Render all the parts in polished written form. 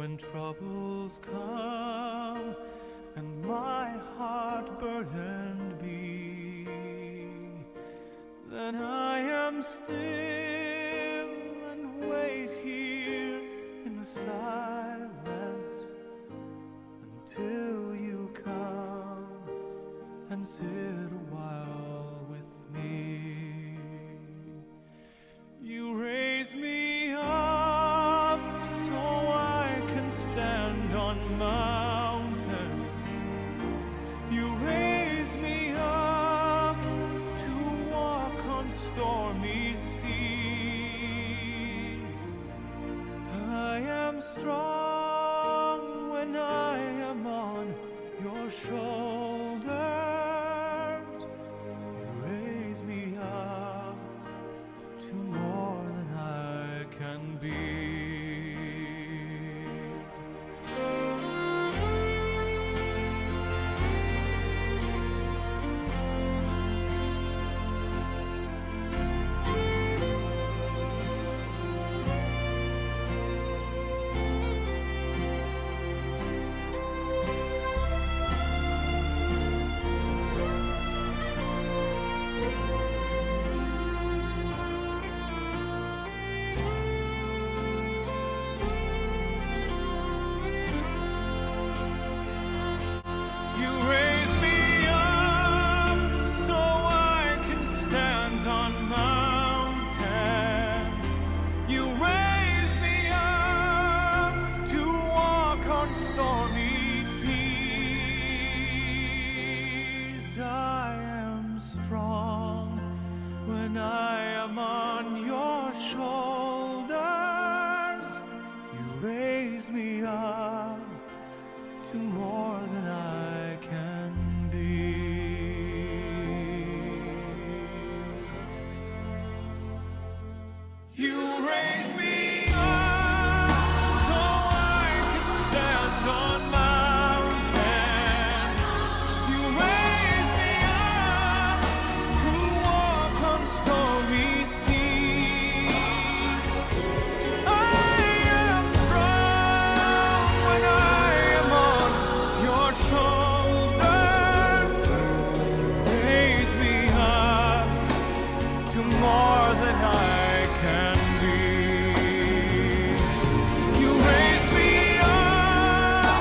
When troubles come and my heart burdened be, then I am still and wait here in the silence until you come and sit a while with me. You raise me up so I can stand on mountains. You raise me up to walk on stormy seas. I am strong when I am on your shoulders. You raise me up to more than I can be. You raise me up so I can stand on mountains. You raise me up to walk on stormy seas. I am strong when I am on your shoulders. You raise me up to more than I can be. You raise me up so I can stand on mountains. You raise me up to walk on stormy seas. I am strong when I am on your shoulders. Raise me up to more than I can be. You raise me up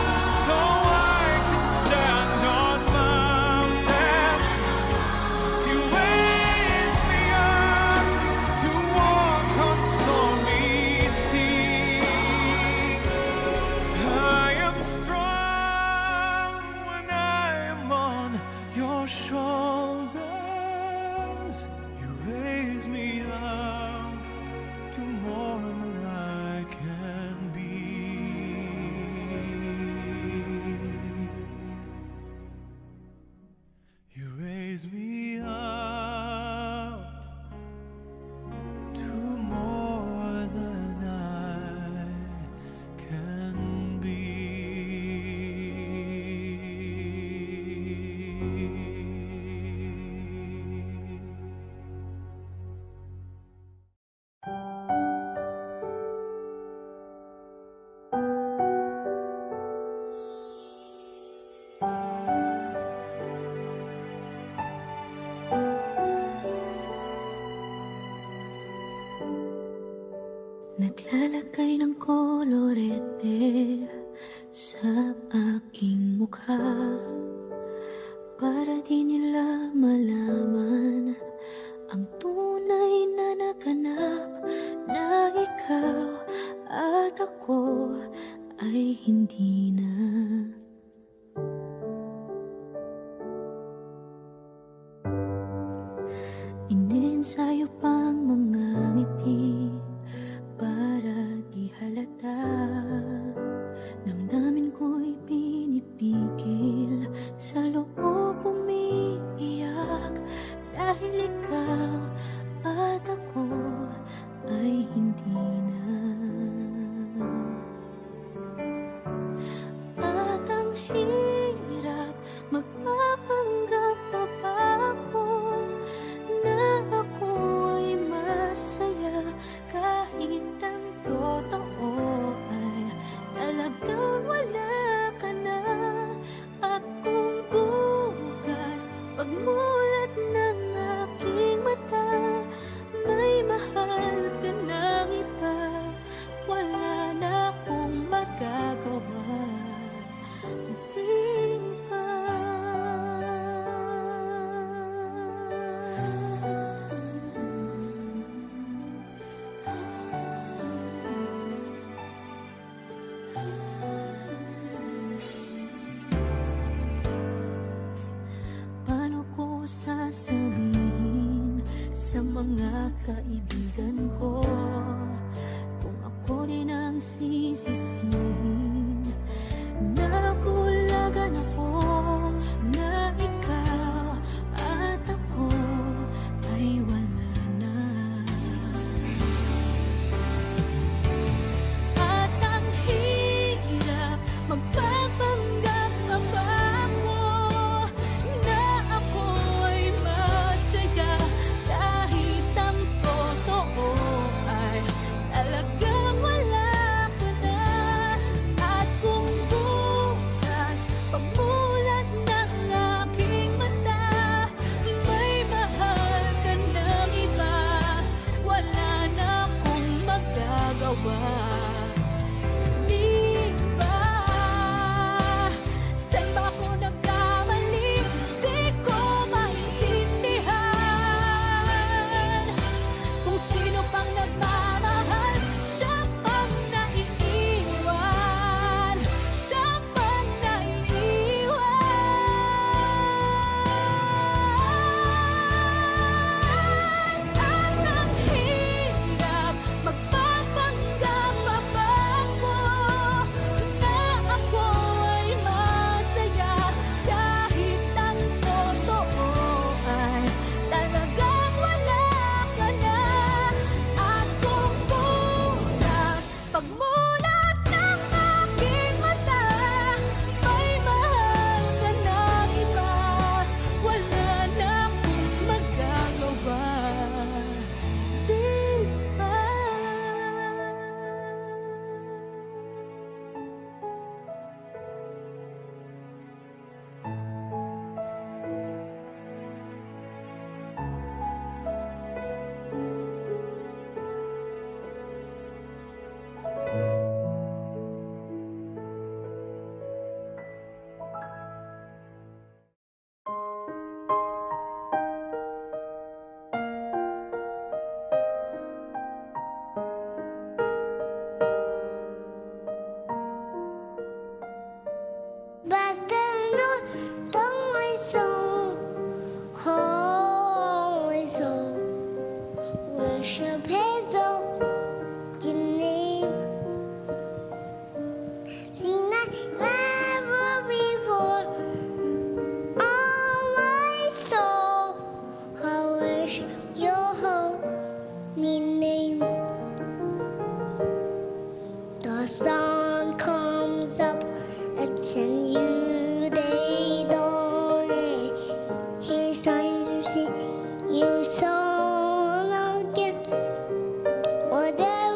so I can stand on mountains. You raise me up to walk on stormy seas. I am strong when I am on your shoulders. You raise me up to more than I can be. You raise me up to more than I can be. Naglalagay ng kolorete sa aking mukha para di nila malaman ang tunay na naganap, na ikaw at ako ay hindi na. Inensayo pang mga ngiti para di halata. Damdamin ko'y pinipigil, sa loob umiiyak, dahil ikaw at ako sasabihin sa mga kaibigan ko kung ako din ang sisisihin? Nabulagan ako na ikaw at ako ay wala na. At ang hirap magpapanggap pa ba ako na ako ay masaya kahit ang totoo ay talagang wala ka na. At kung bukas pagmulat ng aking mata may mahal ka ng iba, wala na akong magagawa. Di ba? Saan ba ako nagkamali? Di ko maintindihan. Kung sino pang nagmamahal, siya pang naiiwan. Siya pang naiiwan. At ang hirap magpapanggap pa ba ako na ako ay masaya kahit ang totoo ay talagang wala ka na. At kung bukas pagmulat ng aking mata may mahal ka ng iba, wala na akong magagawa. Di ba? Basta no tong isang horizon worship his own name. Seen I never before all my soul I worship your holy name. The sun comes up, it's a new day dawning. It's time to sing you song again. Whatever